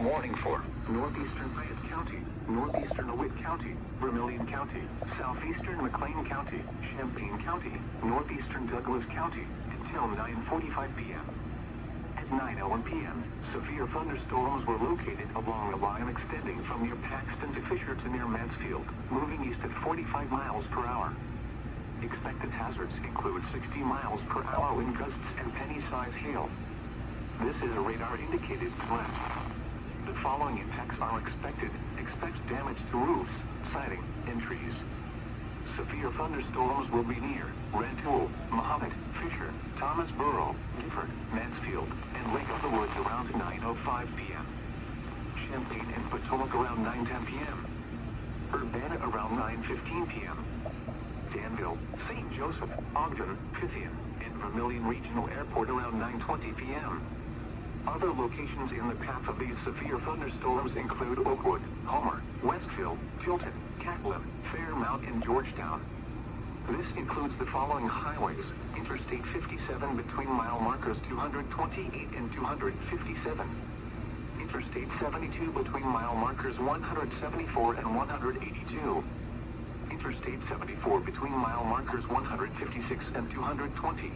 thunderstorm warning for northeastern Fayette County, northeastern DeWitt County, Vermilion County, southeastern McLean County, Champaign County, northeastern Douglas County, until 9:45 p.m. At 9:01 p.m., severe thunderstorms were located along a line extending from near Paxton to Fisher to near Mansfield, moving east at 45 miles per hour. Expected hazards include 60 miles per hour wind gusts and penny-size hail. This is a radar-indicated threat. The following impacts are expected. Expect damage to roofs, siding, and trees. Severe thunderstorms will be near Rantoul, Mahomet, Fisher, Thomasboro, Gifford, Mansfield, and Lake of the Woods around 9:05 p.m. Champaign and Potomac around 9:10 p.m. Urbana around 9:15 p.m. Danville, St. Joseph, Ogden, Pythian, and Vermilion Regional Airport around 9:20 p.m. Other locations in the path of these severe thunderstorms include Oakwood, Homer, Westville, Tilton, Catlin, Fairmount, and Georgetown. This includes the following highways: Interstate 57 between mile markers 228 and 257. Interstate 72 between mile markers 174 and 182. Interstate 74 between mile markers 156 and 220.